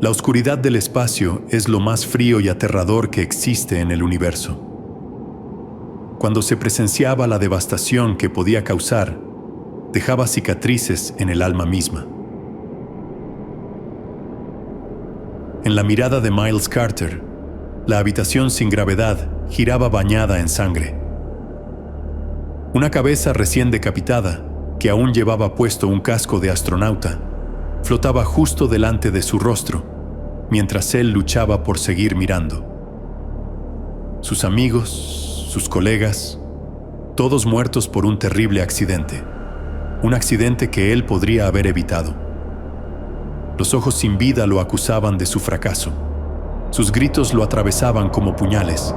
La oscuridad del espacio es lo más frío y aterrador que existe en el universo. Cuando se presenciaba la devastación que podía causar, dejaba cicatrices en el alma misma. En la mirada de Miles Carter, la habitación sin gravedad giraba bañada en sangre. Una cabeza recién decapitada, que aún llevaba puesto un casco de astronauta, flotaba justo delante de su rostro, mientras él luchaba por seguir mirando. Sus amigos, sus colegas, todos muertos por un terrible accidente. Un accidente que él podría haber evitado. Los ojos sin vida lo acusaban de su fracaso. Sus gritos lo atravesaban como puñales.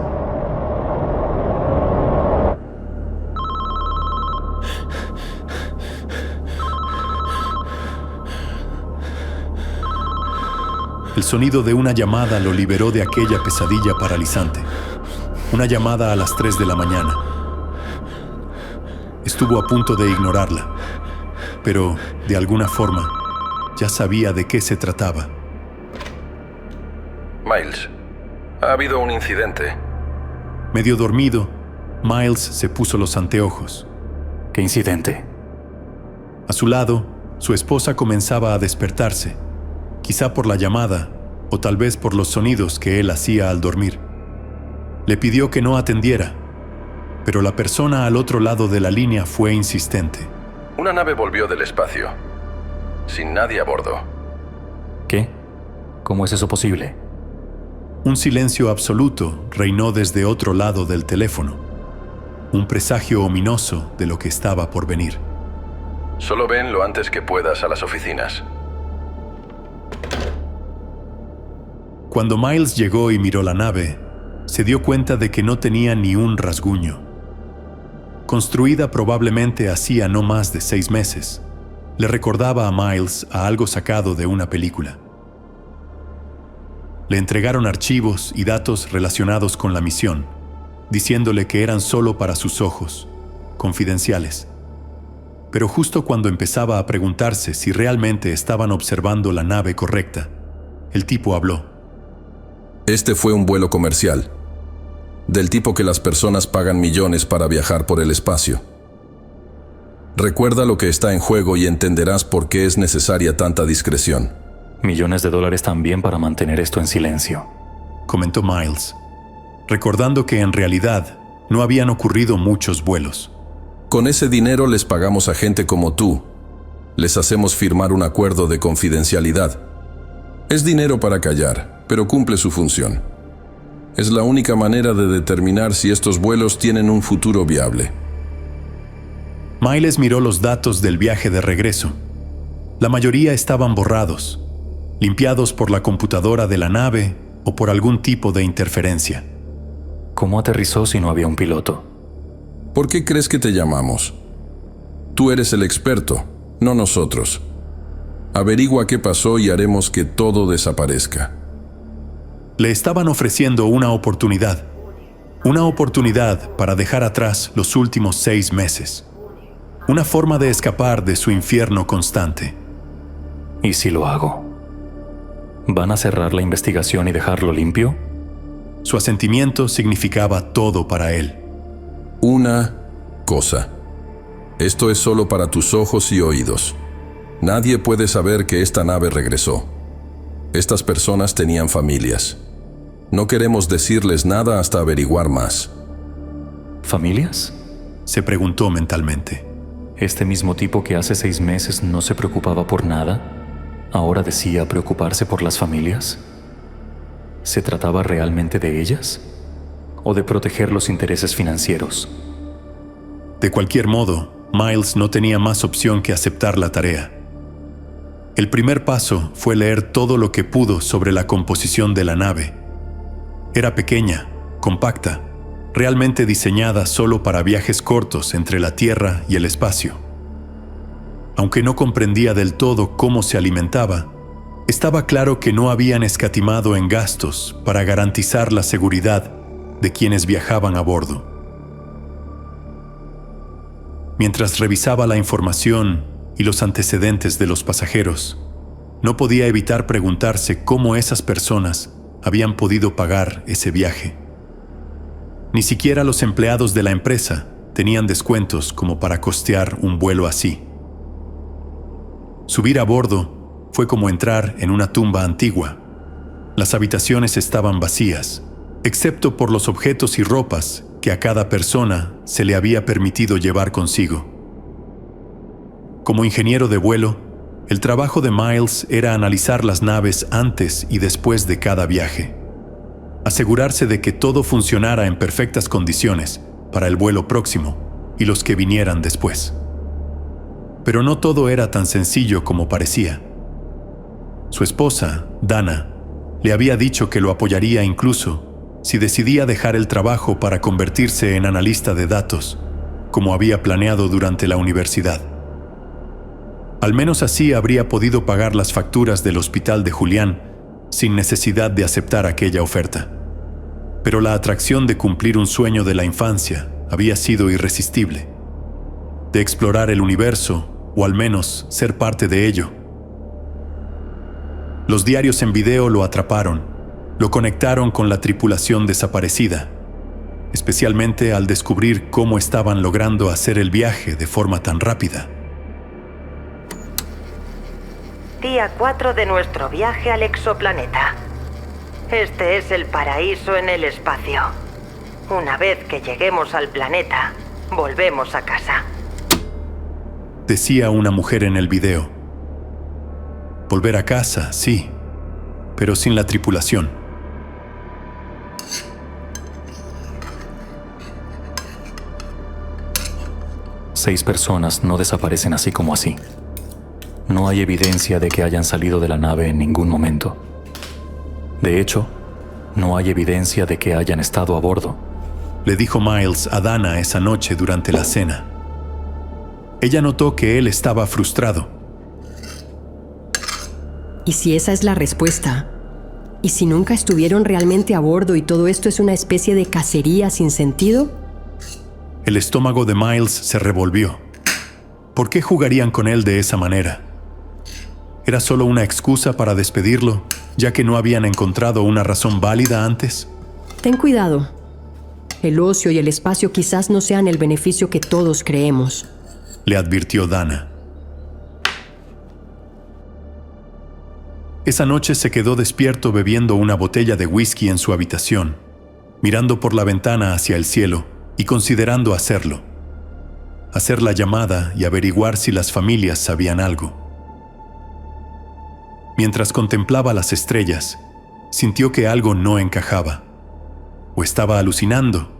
El sonido de una llamada lo liberó de aquella pesadilla paralizante. Una llamada a las 3 de la mañana. Estuvo a punto de ignorarla, pero, de alguna forma, ya sabía de qué se trataba. Miles, ha habido un incidente. Medio dormido, Miles se puso los anteojos. ¿Qué incidente? A su lado, su esposa comenzaba a despertarse, quizá por la llamada o tal vez por los sonidos que él hacía al dormir. Le pidió que no atendiera, pero la persona al otro lado de la línea fue insistente. Una nave volvió del espacio, sin nadie a bordo. ¿Qué? ¿Cómo es eso posible? Un silencio absoluto reinó desde otro lado del teléfono, un presagio ominoso de lo que estaba por venir. Solo ven lo antes que puedas a las oficinas. Cuando Miles llegó y miró la nave, se dio cuenta de que no tenía ni un rasguño. Construida probablemente hacía no más de 6 meses, le recordaba a Miles a algo sacado de una película. Le entregaron archivos y datos relacionados con la misión, diciéndole que eran solo para sus ojos, confidenciales. Pero justo cuando empezaba a preguntarse si realmente estaban observando la nave correcta, el tipo habló. Este fue un vuelo comercial, del tipo que las personas pagan millones para viajar por el espacio. Recuerda lo que está en juego y entenderás por qué es necesaria tanta discreción. Millones de dólares también para mantener esto en silencio, comentó Miles, recordando que en realidad no habían ocurrido muchos vuelos. Con ese dinero les pagamos a gente como tú. Les hacemos firmar un acuerdo de confidencialidad. Es dinero para callar, pero cumple su función. Es la única manera de determinar si estos vuelos tienen un futuro viable. Miles miró los datos del viaje de regreso. La mayoría estaban borrados, limpiados por la computadora de la nave o por algún tipo de interferencia. ¿Cómo aterrizó si no había un piloto? ¿Por qué crees que te llamamos? Tú eres el experto, no nosotros. Averigua qué pasó y haremos que todo desaparezca. Le estaban ofreciendo una oportunidad para dejar atrás los últimos 6 meses. Una forma de escapar de su infierno constante. ¿Y si lo hago? ¿Van a cerrar la investigación y dejarlo limpio? Su asentimiento significaba todo para él. Una cosa. Esto es solo para tus ojos y oídos. Nadie puede saber que esta nave regresó. Estas personas tenían familias. No queremos decirles nada hasta averiguar más. ¿Familias? Se preguntó mentalmente. ¿Este mismo tipo que hace 6 meses no se preocupaba por nada, ahora decía preocuparse por las familias? ¿Se trataba realmente de ellas? ¿O de proteger los intereses financieros? De cualquier modo, Miles no tenía más opción que aceptar la tarea. El primer paso fue leer todo lo que pudo sobre la composición de la nave. Era pequeña, compacta, realmente diseñada solo para viajes cortos entre la Tierra y el espacio. Aunque no comprendía del todo cómo se alimentaba, estaba claro que no habían escatimado en gastos para garantizar la seguridad de quienes viajaban a bordo. Mientras revisaba la información y los antecedentes de los pasajeros, no podía evitar preguntarse cómo esas personas habían podido pagar ese viaje. Ni siquiera los empleados de la empresa tenían descuentos como para costear un vuelo así. Subir a bordo fue como entrar en una tumba antigua. Las habitaciones estaban vacías, excepto por los objetos y ropas que a cada persona se le había permitido llevar consigo. Como ingeniero de vuelo, el trabajo de Miles era analizar las naves antes y después de cada viaje, asegurarse de que todo funcionara en perfectas condiciones para el vuelo próximo y los que vinieran después. Pero no todo era tan sencillo como parecía. Su esposa, Dana, le había dicho que lo apoyaría incluso si decidía dejar el trabajo para convertirse en analista de datos, como había planeado durante la universidad. Al menos así habría podido pagar las facturas del hospital de Julián sin necesidad de aceptar aquella oferta. Pero la atracción de cumplir un sueño de la infancia había sido irresistible, de explorar el universo o al menos ser parte de ello. Los diarios en video lo atraparon, lo conectaron con la tripulación desaparecida, especialmente al descubrir cómo estaban logrando hacer el viaje de forma tan rápida. Día 4 de nuestro viaje al exoplaneta. Este es el paraíso en el espacio. Una vez que lleguemos al planeta, volvemos a casa. Decía una mujer en el video. Volver a casa, sí, pero sin la tripulación. Seis personas no desaparecen así como así. No hay evidencia de que hayan salido de la nave en ningún momento. De hecho, no hay evidencia de que hayan estado a bordo. Le dijo Miles a Dana esa noche durante la cena. Ella notó que él estaba frustrado. ¿Y si esa es la respuesta? ¿Y si nunca estuvieron realmente a bordo y todo esto es una especie de cacería sin sentido? El estómago de Miles se revolvió. ¿Por qué jugarían con él de esa manera? ¿Era solo una excusa para despedirlo, ya que no habían encontrado una razón válida antes? Ten cuidado. El ocio y el espacio quizás no sean el beneficio que todos creemos, le advirtió Dana. Esa noche se quedó despierto bebiendo una botella de whisky en su habitación, mirando por la ventana hacia el cielo y considerando hacerlo. Hacer la llamada y averiguar si las familias sabían algo. Mientras contemplaba las estrellas, sintió que algo no encajaba. O estaba alucinando,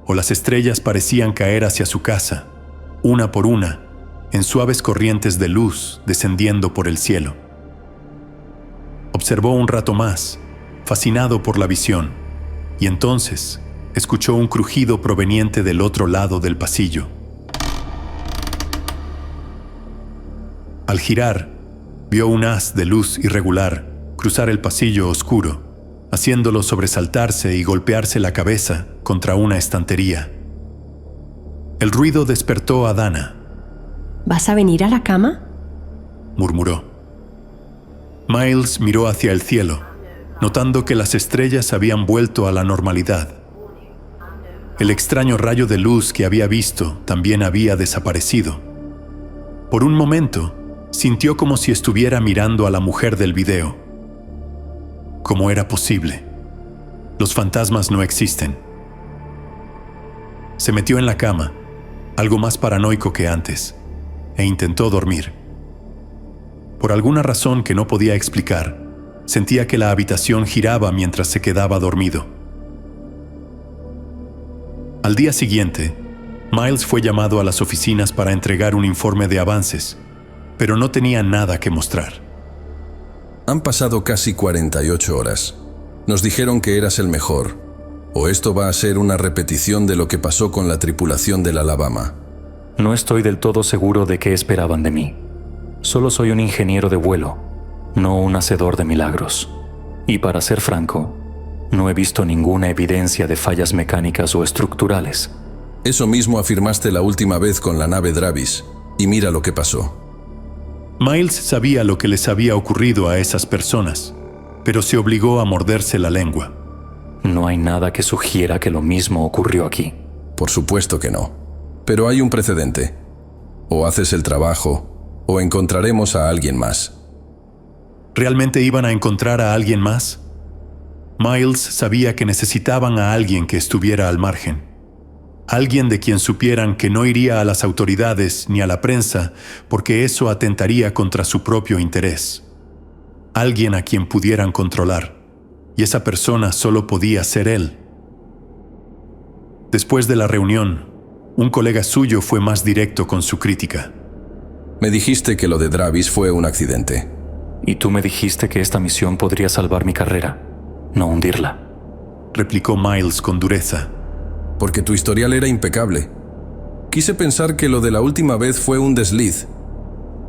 o las estrellas parecían caer hacia su casa, una por una, en suaves corrientes de luz descendiendo por el cielo. Observó un rato más, fascinado por la visión, y entonces escuchó un crujido proveniente del otro lado del pasillo. Al girar, vio un haz de luz irregular cruzar el pasillo oscuro, haciéndolo sobresaltarse y golpearse la cabeza contra una estantería. El ruido despertó a Dana. ¿Vas a venir a la cama?, murmuró. Miles miró hacia el cielo, notando que las estrellas habían vuelto a la normalidad. El extraño rayo de luz que había visto también había desaparecido. Por un momento, sintió como si estuviera mirando a la mujer del video. ¿Cómo era posible? Los fantasmas no existen. Se metió en la cama, algo más paranoico que antes, e intentó dormir. Por alguna razón que no podía explicar, sentía que la habitación giraba mientras se quedaba dormido. Al día siguiente, Miles fue llamado a las oficinas para entregar un informe de avances, pero no tenía nada que mostrar. Han pasado casi 48 horas. Nos dijeron que eras el mejor. ¿O esto va a ser una repetición de lo que pasó con la tripulación del Alabama? No estoy del todo seguro de qué esperaban de mí. Solo soy un ingeniero de vuelo, no un hacedor de milagros. Y para ser franco, no he visto ninguna evidencia de fallas mecánicas o estructurales. Eso mismo afirmaste la última vez con la nave Dravis, y mira lo que pasó. Miles sabía lo que les había ocurrido a esas personas, pero se obligó a morderse la lengua. No hay nada que sugiera que lo mismo ocurrió aquí. Por supuesto que no. Pero hay un precedente. O haces el trabajo, o encontraremos a alguien más. ¿Realmente iban a encontrar a alguien más? Miles sabía que necesitaban a alguien que estuviera al margen. Alguien de quien supieran que no iría a las autoridades ni a la prensa porque eso atentaría contra su propio interés. Alguien a quien pudieran controlar. Y esa persona solo podía ser él. Después de la reunión, un colega suyo fue más directo con su crítica. Me dijiste que lo de Dravis fue un accidente. Y tú me dijiste que esta misión podría salvar mi carrera, no hundirla. Replicó Miles con dureza. Porque tu historial era impecable. Quise pensar que lo de la última vez fue un desliz.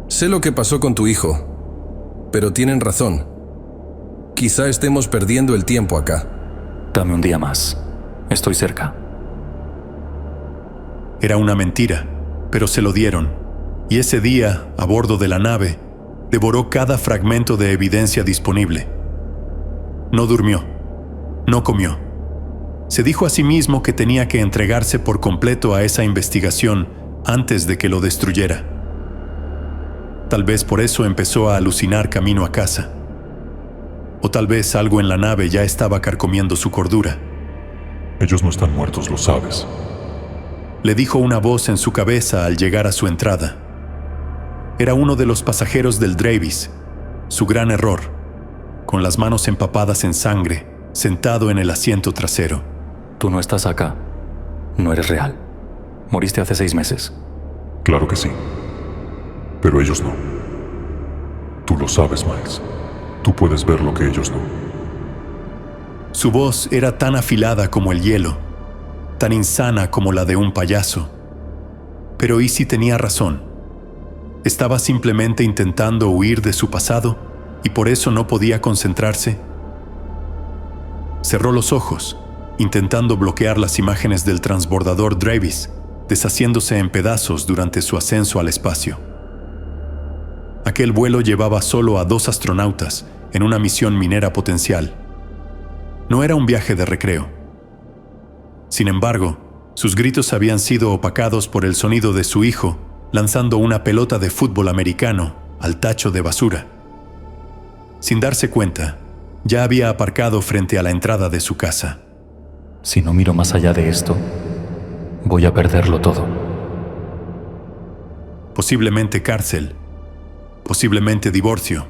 Sé lo que pasó con tu hijo, pero tienen razón. Quizá estemos perdiendo el tiempo acá. Dame un día más. Estoy cerca. Era una mentira, pero se lo dieron. Y ese día, a bordo de la nave, devoró cada fragmento de evidencia disponible. No durmió. No comió. Se dijo a sí mismo que tenía que entregarse por completo a esa investigación antes de que lo destruyera. Tal vez por eso empezó a alucinar camino a casa. O tal vez algo en la nave ya estaba carcomiendo su cordura. Ellos no están muertos, lo sabes. Le dijo una voz en su cabeza al llegar a su entrada. Era uno de los pasajeros del Dravis, su gran error, con las manos empapadas en sangre, sentado en el asiento trasero. Tú no estás acá. No eres real. Moriste hace 6 meses. Claro que sí. Pero ellos no. Tú lo sabes, Miles. Tú puedes ver lo que ellos no. Su voz era tan afilada como el hielo, tan insana como la de un payaso. Pero Izzy tenía razón. ¿Estaba simplemente intentando huir de su pasado y por eso no podía concentrarse? Cerró los ojos, intentando bloquear las imágenes del transbordador Dravis, deshaciéndose en pedazos durante su ascenso al espacio. Aquel vuelo llevaba solo a 2 astronautas en una misión minera potencial. No era un viaje de recreo. Sin embargo, sus gritos habían sido opacados por el sonido de su hijo lanzando una pelota de fútbol americano al tacho de basura. Sin darse cuenta, ya había aparcado frente a la entrada de su casa. Si no miro más allá de esto, voy a perderlo todo. Posiblemente cárcel, posiblemente divorcio,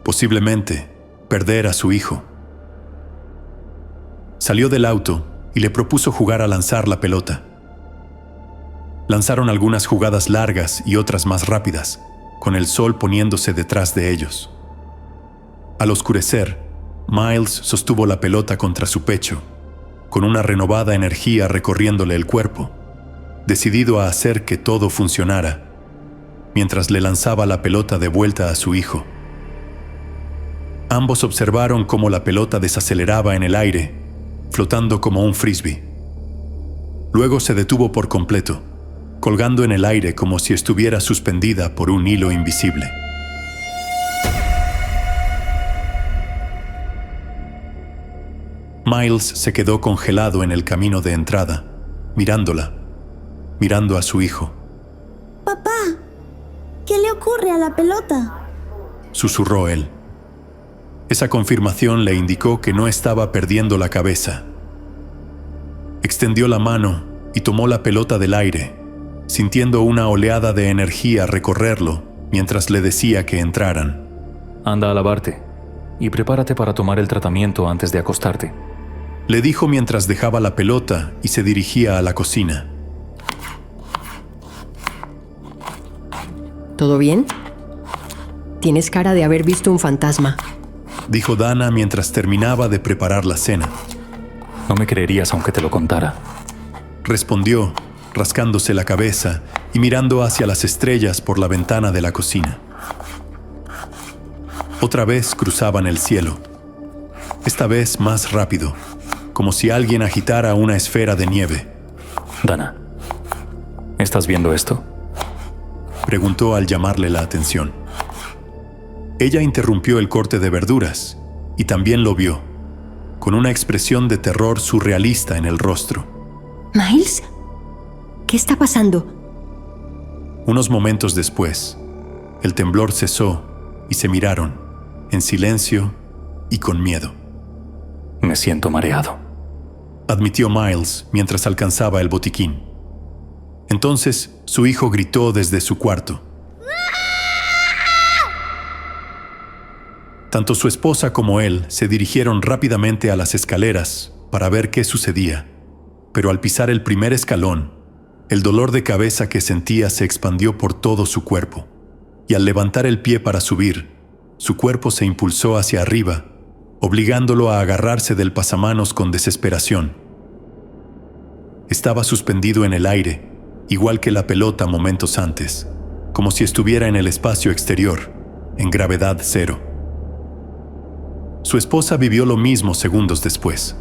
posiblemente perder a su hijo. Salió del auto y le propuso jugar a lanzar la pelota. Lanzaron algunas jugadas largas y otras más rápidas, con el sol poniéndose detrás de ellos. Al oscurecer, Miles sostuvo la pelota contra su pecho, con una renovada energía recorriéndole el cuerpo, decidido a hacer que todo funcionara, mientras le lanzaba la pelota de vuelta a su hijo. Ambos observaron cómo la pelota desaceleraba en el aire, flotando como un frisbee. Luego se detuvo por completo, colgando en el aire como si estuviera suspendida por un hilo invisible. Miles se quedó congelado en el camino de entrada, mirándola, mirando a su hijo. Papá, ¿qué le ocurre a la pelota?, susurró él. Esa confirmación le indicó que no estaba perdiendo la cabeza. Extendió la mano y tomó la pelota del aire, sintiendo una oleada de energía recorrerlo mientras le decía que entraran. Anda a lavarte y prepárate para tomar el tratamiento antes de acostarte, le dijo mientras dejaba la pelota y se dirigía a la cocina. ¿Todo bien? Tienes cara de haber visto un fantasma, dijo Dana mientras terminaba de preparar la cena. No me creerías aunque te lo contara, respondió, rascándose la cabeza y mirando hacia las estrellas por la ventana de la cocina. Otra vez cruzaban el cielo, esta vez más rápido, como si alguien agitara una esfera de nieve. Dana, ¿estás viendo esto? preguntó al llamarle la atención. Ella interrumpió el corte de verduras y también lo vio, con una expresión de terror surrealista en el rostro. ¿Miles? ¿Qué está pasando? Unos momentos después, el temblor cesó y se miraron, en silencio y con miedo. Me siento mareado, admitió Miles mientras alcanzaba el botiquín. Entonces, su hijo gritó desde su cuarto. Tanto su esposa como él se dirigieron rápidamente a las escaleras para ver qué sucedía, pero al pisar el primer escalón, el dolor de cabeza que sentía se expandió por todo su cuerpo, y al levantar el pie para subir, su cuerpo se impulsó hacia arriba, obligándolo a agarrarse del pasamanos con desesperación. Estaba suspendido en el aire, igual que la pelota momentos antes, como si estuviera en el espacio exterior, en gravedad cero. Su esposa vivió lo mismo segundos después.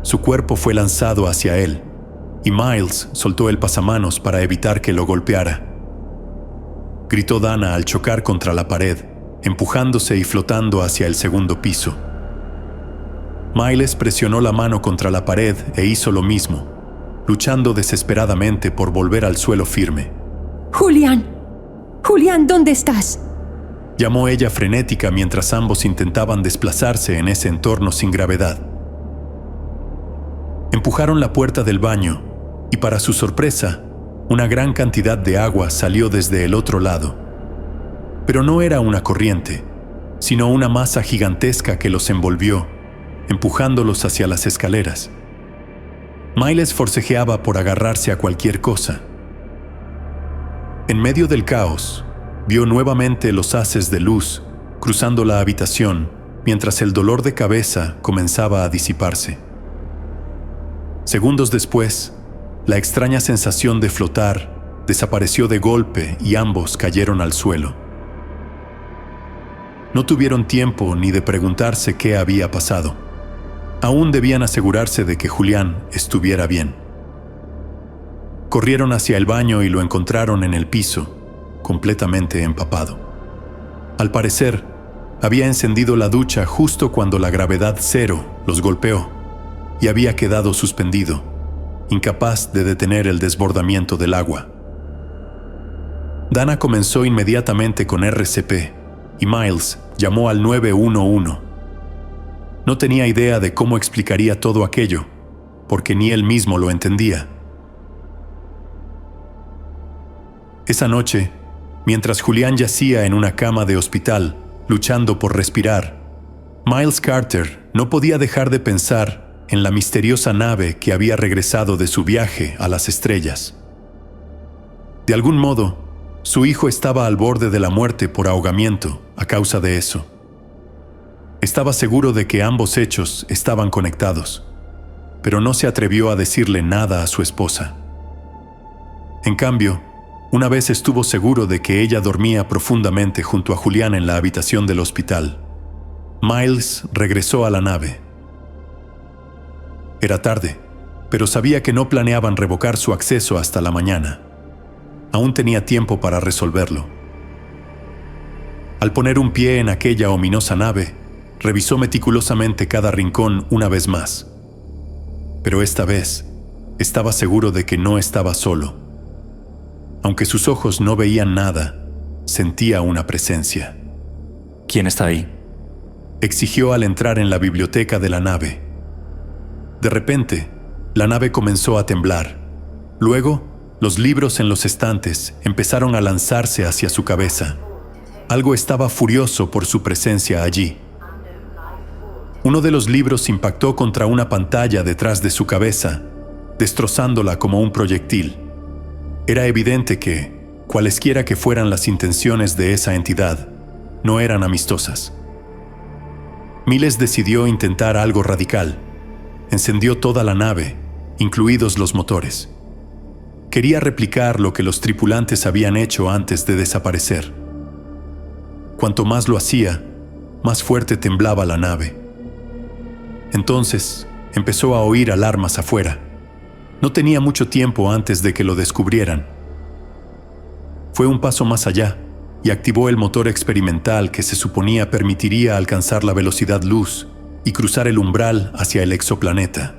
Su cuerpo fue lanzado hacia él, y Miles soltó el pasamanos para evitar que lo golpeara. Gritó Dana al chocar contra la pared, empujándose y flotando hacia el segundo piso. Miles presionó la mano contra la pared e hizo lo mismo, luchando desesperadamente por volver al suelo firme. ¡Julián! ¡Julián, ¿dónde estás? Llamó ella frenética mientras ambos intentaban desplazarse en ese entorno sin gravedad. Empujaron la puerta del baño y, para su sorpresa, una gran cantidad de agua salió desde el otro lado. Pero no era una corriente, sino una masa gigantesca que los envolvió, empujándolos hacia las escaleras. Miles forcejeaba por agarrarse a cualquier cosa. En medio del caos, vio nuevamente los haces de luz cruzando la habitación mientras el dolor de cabeza comenzaba a disiparse. Segundos después, la extraña sensación de flotar desapareció de golpe y ambos cayeron al suelo. No tuvieron tiempo ni de preguntarse qué había pasado. Aún debían asegurarse de que Julián estuviera bien. Corrieron hacia el baño y lo encontraron en el piso, completamente empapado. Al parecer, había encendido la ducha justo cuando la gravedad cero los golpeó y había quedado suspendido, incapaz de detener el desbordamiento del agua. Dana comenzó inmediatamente con RCP y Miles llamó al 911. No tenía idea de cómo explicaría todo aquello, porque ni él mismo lo entendía. Esa noche, mientras Julián yacía en una cama de hospital, luchando por respirar, Miles Carter no podía dejar de pensar en la misteriosa nave que había regresado de su viaje a las estrellas. De algún modo, su hijo estaba al borde de la muerte por ahogamiento a causa de eso. Estaba seguro de que ambos hechos estaban conectados, pero no se atrevió a decirle nada a su esposa. En cambio, una vez estuvo seguro de que ella dormía profundamente junto a Julián en la habitación del hospital. Miles regresó a la nave. Era tarde, pero sabía que no planeaban revocar su acceso hasta la mañana. Aún tenía tiempo para resolverlo. Al poner un pie en aquella ominosa nave, revisó meticulosamente cada rincón una vez más. Pero esta vez, estaba seguro de que no estaba solo. Aunque sus ojos no veían nada, sentía una presencia. ¿Quién está ahí? Exigió al entrar en la biblioteca de la nave. De repente, la nave comenzó a temblar. Luego, los libros en los estantes empezaron a lanzarse hacia su cabeza. Algo estaba furioso por su presencia allí. Uno de los libros impactó contra una pantalla detrás de su cabeza, destrozándola como un proyectil. Era evidente que, cualesquiera que fueran las intenciones de esa entidad, no eran amistosas. Miles decidió intentar algo radical. Encendió toda la nave, incluidos los motores. Quería replicar lo que los tripulantes habían hecho antes de desaparecer. Cuanto más lo hacía, más fuerte temblaba la nave. Entonces, empezó a oír alarmas afuera. No tenía mucho tiempo antes de que lo descubrieran. fue un paso más allá y activó el motor experimental que se suponía permitiría alcanzar la velocidad luz y cruzar el umbral hacia el exoplaneta.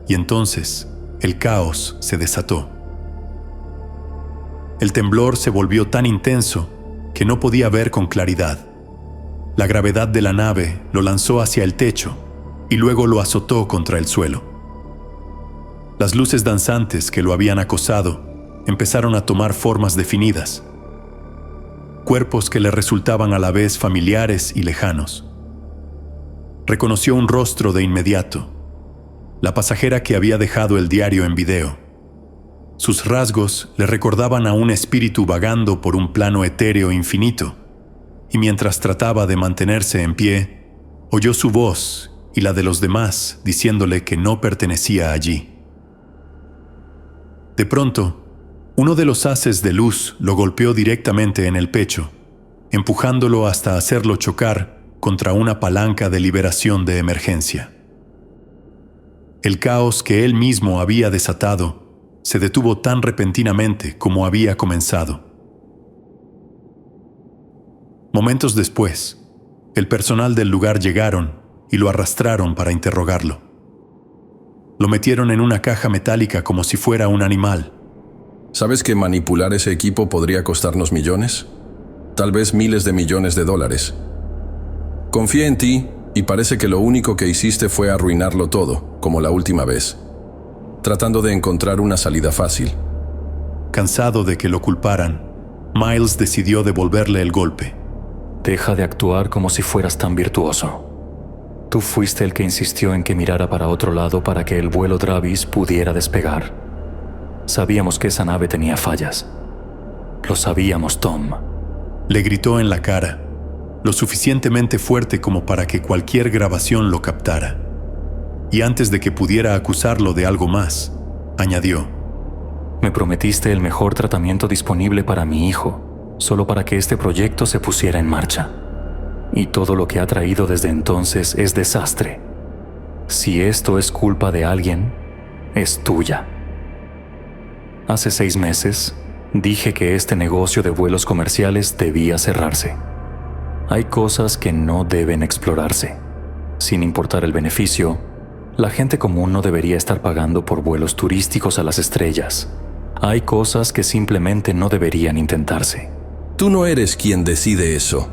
Y entonces, el caos se desató. El temblor se volvió tan intenso que no podía ver con claridad. La gravedad de la nave lo lanzó hacia el techo y luego lo azotó contra el suelo. Las luces danzantes que lo habían acosado empezaron a tomar formas definidas, cuerpos que le resultaban a la vez familiares y lejanos. Reconoció un rostro de inmediato, la pasajera que había dejado el diario en video. Sus rasgos le recordaban a un espíritu vagando por un plano etéreo infinito, y mientras trataba de mantenerse en pie, oyó su voz y la de los demás diciéndole que no pertenecía allí. De pronto, uno de los haces de luz lo golpeó directamente en el pecho, empujándolo hasta hacerlo chocar contra una palanca de liberación de emergencia. El caos que él mismo había desatado se detuvo tan repentinamente como había comenzado. Momentos después, el personal del lugar llegaron y lo arrastraron para interrogarlo. Lo metieron en una caja metálica como si fuera un animal. ¿Sabes que manipular ese equipo podría costarnos millones? Tal vez miles de millones de dólares. Confié en ti y parece que lo único que hiciste fue arruinarlo todo, como la última vez, tratando de encontrar una salida fácil. Cansado de que lo culparan, Miles decidió devolverle el golpe. Deja de actuar como si fueras tan virtuoso. Tú fuiste el que insistió en que mirara para otro lado para que el vuelo Dravis pudiera despegar. Sabíamos que esa nave tenía fallas. Lo sabíamos, Tom. Le gritó en la cara, lo suficientemente fuerte como para que cualquier grabación lo captara. Y antes de que pudiera acusarlo de algo más, añadió: Me prometiste el mejor tratamiento disponible para mi hijo, solo para que este proyecto se pusiera en marcha. Y todo lo que ha traído desde entonces es desastre. Si esto es culpa de alguien, es tuya. Hace 6 meses, dije que este negocio de vuelos comerciales debía cerrarse. Hay cosas que no deben explorarse. Sin importar el beneficio, la gente común no debería estar pagando por vuelos turísticos a las estrellas. Hay cosas que simplemente no deberían intentarse. Tú no eres quien decide eso.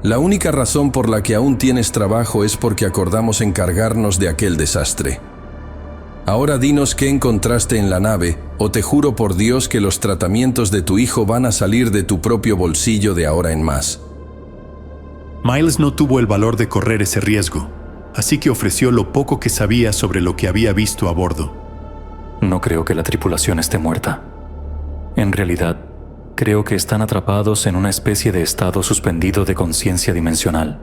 La única razón por la que aún tienes trabajo es porque acordamos encargarnos de aquel desastre. Ahora dinos qué encontraste en la nave, o te juro por Dios que los tratamientos de tu hijo van a salir de tu propio bolsillo de ahora en más. Miles no tuvo el valor de correr ese riesgo, así que ofreció lo poco que sabía sobre lo que había visto a bordo. No creo que la tripulación esté muerta. En realidad, creo que están atrapados en una especie de estado suspendido de conciencia dimensional.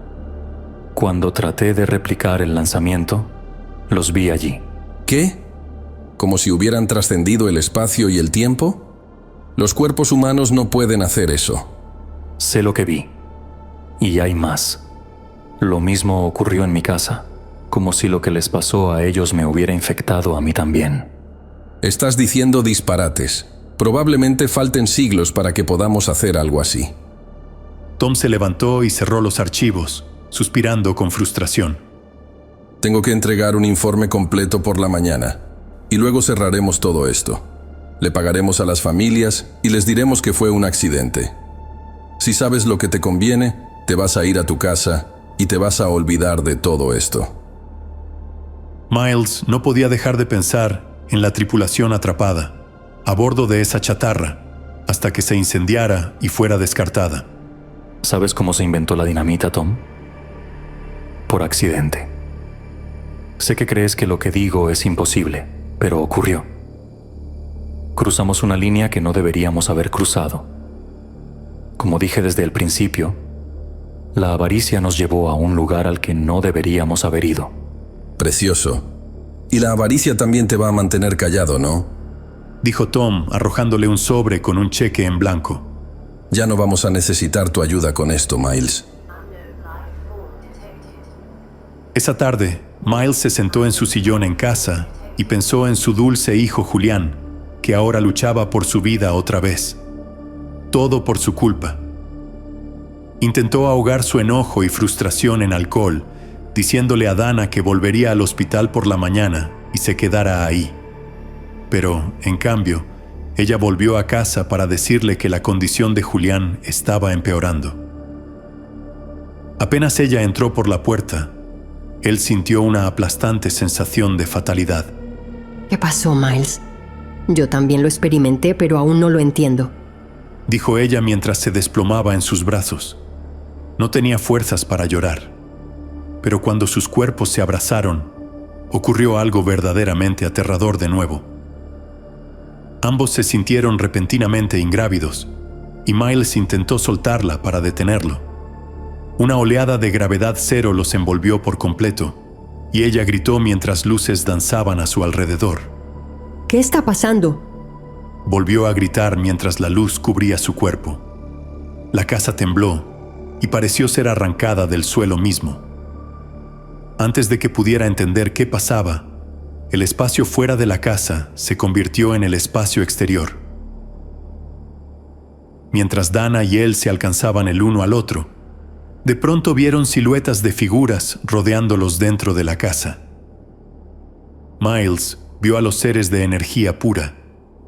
Cuando traté de replicar el lanzamiento, los vi allí. ¿Qué? ¿Como si hubieran trascendido el espacio y el tiempo? Los cuerpos humanos no pueden hacer eso. Sé lo que vi. Y hay más. Lo mismo ocurrió en mi casa, como si lo que les pasó a ellos me hubiera infectado a mí también. Estás diciendo disparates. Probablemente falten siglos para que podamos hacer algo así. Tom se levantó y cerró los archivos, suspirando con frustración. Tengo que entregar un informe completo por la mañana, y luego cerraremos todo esto. Le pagaremos a las familias y les diremos que fue un accidente. Si sabes lo que te conviene, te vas a ir a tu casa y te vas a olvidar de todo esto. Miles no podía dejar de pensar en la tripulación atrapada, a bordo de esa chatarra, hasta que se incendiara y fuera descartada. ¿Sabes cómo se inventó la dinamita, Tom? Por accidente. Sé que crees que lo que digo es imposible, pero ocurrió. Cruzamos una línea que no deberíamos haber cruzado. Como dije desde el principio, la avaricia nos llevó a un lugar al que no deberíamos haber ido. Precioso. Y la avaricia también te va a mantener callado, ¿no? Dijo Tom, arrojándole un sobre con un cheque en blanco. Ya no vamos a necesitar tu ayuda con esto, Miles. Esa tarde, Miles se sentó en su sillón en casa y pensó en su dulce hijo Julián, que ahora luchaba por su vida otra vez. todo por su culpa. Intentó ahogar su enojo y frustración en alcohol, diciéndole a Dana que volvería al hospital por la mañana y se quedara ahí. Pero, en cambio, ella volvió a casa para decirle que la condición de Julián estaba empeorando. Apenas ella entró por la puerta, él sintió una aplastante sensación de fatalidad. ¿Qué pasó, Miles? Yo también lo experimenté, pero aún no lo entiendo, dijo ella mientras se desplomaba en sus brazos. No tenía fuerzas para llorar, pero cuando sus cuerpos se abrazaron, ocurrió algo verdaderamente aterrador de nuevo. Ambos se sintieron repentinamente ingrávidos, y Miles intentó soltarla para detenerlo. Una oleada de gravedad cero los envolvió por completo, y ella gritó mientras luces danzaban a su alrededor. ¿Qué está pasando? Volvió a gritar mientras la luz cubría su cuerpo. La casa tembló y pareció ser arrancada del suelo mismo. Antes de que pudiera entender qué pasaba, el espacio fuera de la casa se convirtió en el espacio exterior. Mientras Dana y él se alcanzaban el uno al otro, de pronto vieron siluetas de figuras rodeándolos dentro de la casa. Miles vio a los seres de energía pura,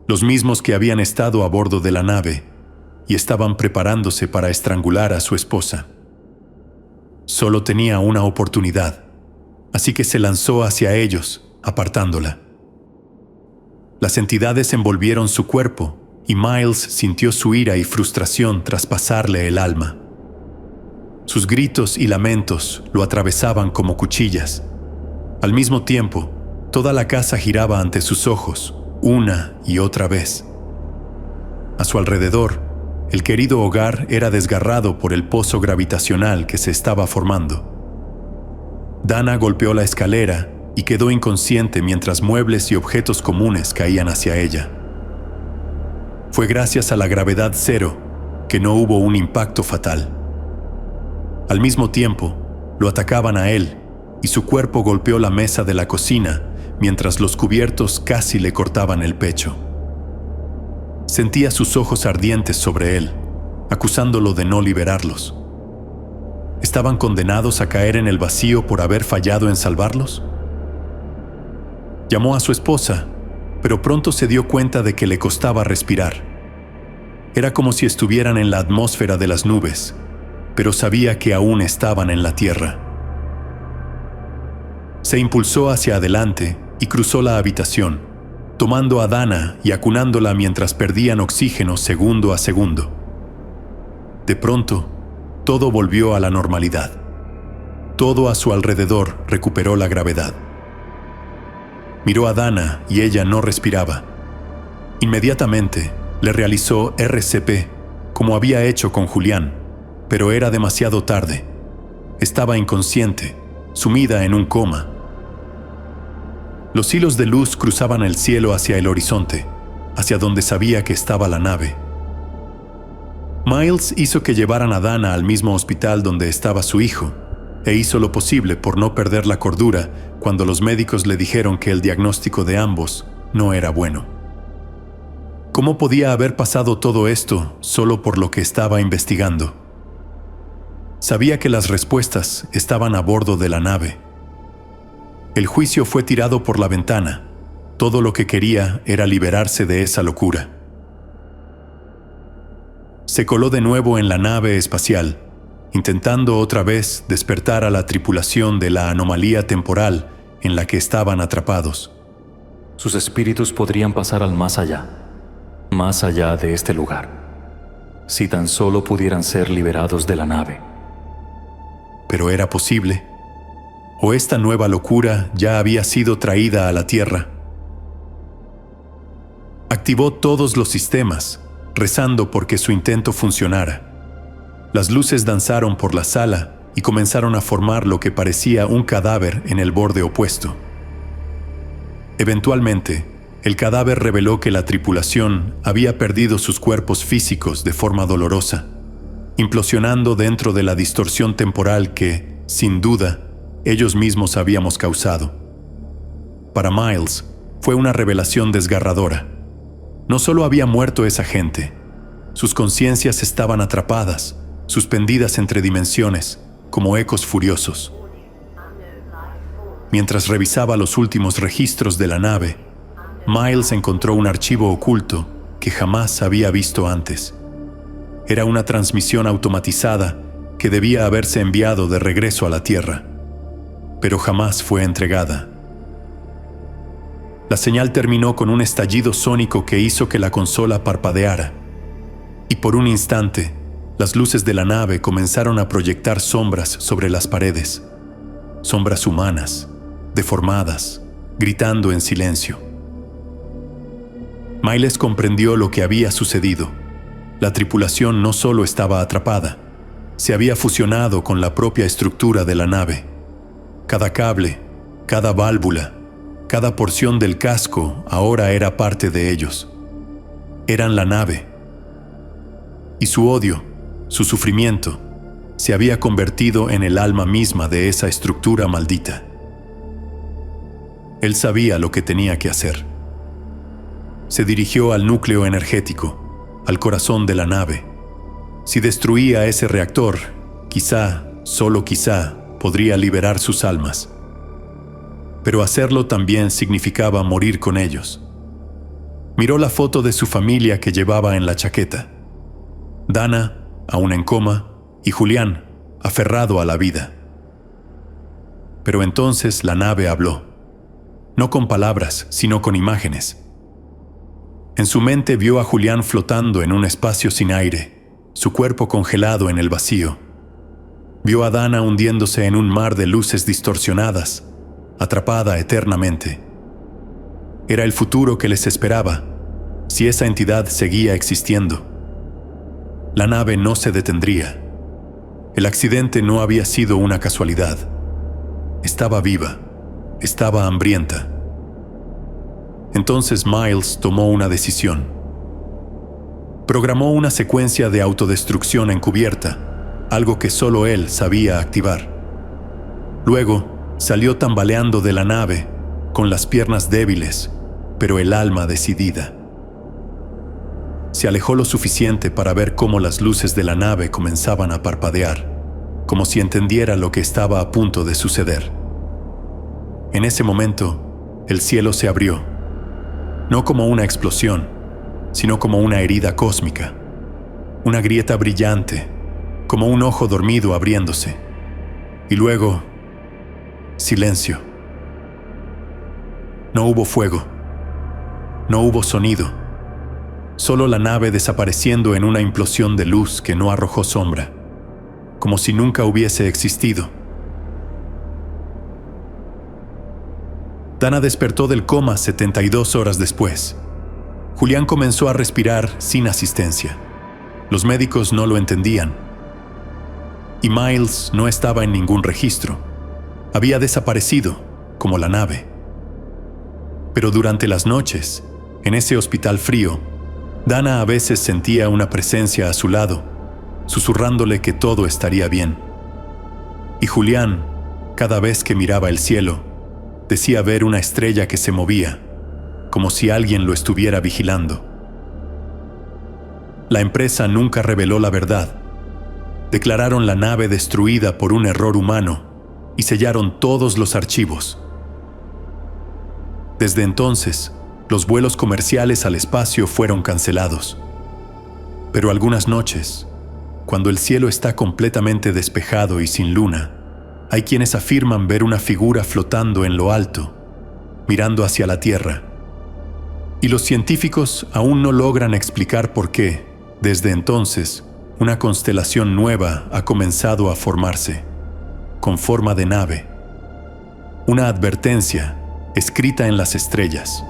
los mismos que habían estado a bordo de la nave y estaban preparándose para estrangular a su esposa. Solo tenía una oportunidad, así que se lanzó hacia ellos, apartándola. Las entidades envolvieron su cuerpo y Miles sintió su ira y frustración traspasarle el alma. Sus gritos y lamentos lo atravesaban como cuchillas. Al mismo tiempo, toda la casa giraba ante sus ojos, una y otra vez. A su alrededor, el querido hogar era desgarrado por el pozo gravitacional que se estaba formando. Dana golpeó la escalera y quedó inconsciente mientras muebles y objetos comunes caían hacia ella. Fue gracias a la gravedad cero que no hubo un impacto fatal. Al mismo tiempo, lo atacaban a él y su cuerpo golpeó la mesa de la cocina mientras los cubiertos casi le cortaban el pecho. Sentía sus ojos ardientes sobre él, acusándolo de no liberarlos. ¿Estaban condenados a caer en el vacío por haber fallado en salvarlos? Llamó a su esposa, pero pronto se dio cuenta de que le costaba respirar. Era como si estuvieran en la atmósfera de las nubes, pero sabía que aún estaban en la tierra. Se impulsó hacia adelante y cruzó la habitación, tomando a Dana y acunándola mientras perdían oxígeno segundo a segundo. De pronto, todo volvió a la normalidad. Todo a su alrededor recuperó la gravedad. Miró a Dana y ella no respiraba. Inmediatamente le realizó RCP, como había hecho con Julián, pero era demasiado tarde. Estaba inconsciente, sumida en un coma. Los hilos de luz cruzaban el cielo hacia el horizonte, hacia donde sabía que estaba la nave. Miles hizo que llevaran a Dana al mismo hospital donde estaba su hijo, e hizo lo posible por no perder la cordura cuando los médicos le dijeron que el diagnóstico de ambos no era bueno. ¿Cómo podía haber pasado todo esto solo por lo que estaba investigando? Sabía que las respuestas estaban a bordo de la nave. El juicio fue tirado por la ventana. Todo lo que quería era liberarse de esa locura. Se coló de nuevo en la nave espacial, intentando otra vez despertar a la tripulación de la anomalía temporal en la que estaban atrapados. Sus espíritus podrían pasar al más allá de este lugar, si tan solo pudieran ser liberados de la nave. Pero era posible. ¿O esta nueva locura ya había sido traída a la Tierra? Activó todos los sistemas, rezando porque su intento funcionara. Las luces danzaron por la sala y comenzaron a formar lo que parecía un cadáver en el borde opuesto. Eventualmente, el cadáver reveló que la tripulación había perdido sus cuerpos físicos de forma dolorosa, implosionando dentro de la distorsión temporal que, sin duda, ellos mismos habíamos causado. Para Miles, fue una revelación desgarradora. No solo había muerto esa gente, Sus conciencias estaban atrapadas, suspendidas entre dimensiones, como ecos furiosos. Mientras revisaba los últimos registros de la nave, Miles encontró un archivo oculto que jamás había visto antes. Era una transmisión automatizada que debía haberse enviado de regreso a la Tierra, pero jamás fue entregada. La señal terminó con un estallido sónico que hizo que la consola parpadeara, y por un instante, las luces de la nave comenzaron a proyectar sombras sobre las paredes, sombras humanas, deformadas, gritando en silencio. Miles comprendió lo que había sucedido. La tripulación no solo estaba atrapada, se había fusionado con la propia estructura de la nave. Cada cable, cada válvula, cada porción del casco ahora era parte de ellos. Eran la nave. Y su odio, su sufrimiento, se había convertido en el alma misma de esa estructura maldita. Él sabía lo que tenía que hacer. Se dirigió al núcleo energético, al corazón de la nave. Si destruía ese reactor, quizá, solo quizá, podría liberar sus almas. Pero hacerlo también significaba morir con ellos. Miró la foto de su familia que llevaba en la chaqueta. Dana, aún en coma, y Julián, aferrado a la vida. Pero entonces la nave habló. No con palabras, sino con imágenes. En su mente vio a Julián flotando en un espacio sin aire, su cuerpo congelado en el vacío. Vio a Dana hundiéndose en un mar de luces distorsionadas, atrapada eternamente. Era el futuro que les esperaba, si esa entidad seguía existiendo. La nave no se detendría. El accidente no había sido una casualidad. Estaba viva, estaba hambrienta. Entonces Miles tomó una decisión. Programó una secuencia de autodestrucción encubierta, algo que solo él sabía activar. Luego, salió tambaleando de la nave, con las piernas débiles, pero el alma decidida. Se alejó lo suficiente para ver cómo las luces de la nave comenzaban a parpadear, como si entendiera lo que estaba a punto de suceder. En ese momento, el cielo se abrió, no como una explosión, sino como una herida cósmica, una grieta brillante, como un ojo dormido abriéndose. Y luego, silencio. No hubo fuego, no hubo sonido, solo la nave desapareciendo en una implosión de luz que no arrojó sombra, como si nunca hubiese existido. Dana despertó del coma 72 horas después. Julián comenzó a respirar sin asistencia. Los médicos no lo entendían. Y Miles no estaba en ningún registro. Había desaparecido, como la nave. Pero durante las noches, en ese hospital frío, Dana a veces sentía una presencia a su lado, susurrándole que todo estaría bien. Y Julián, cada vez que miraba el cielo, decía ver una estrella que se movía, como si alguien lo estuviera vigilando. La empresa nunca reveló la verdad. Declararon la nave destruida por un error humano y sellaron todos los archivos. Desde entonces, los vuelos comerciales al espacio fueron cancelados. Pero algunas noches, cuando el cielo está completamente despejado y sin luna, hay quienes afirman ver una figura flotando en lo alto, mirando hacia la Tierra. Y los científicos aún no logran explicar por qué, desde entonces, una constelación nueva ha comenzado a formarse, con forma de nave. Una advertencia escrita en las estrellas.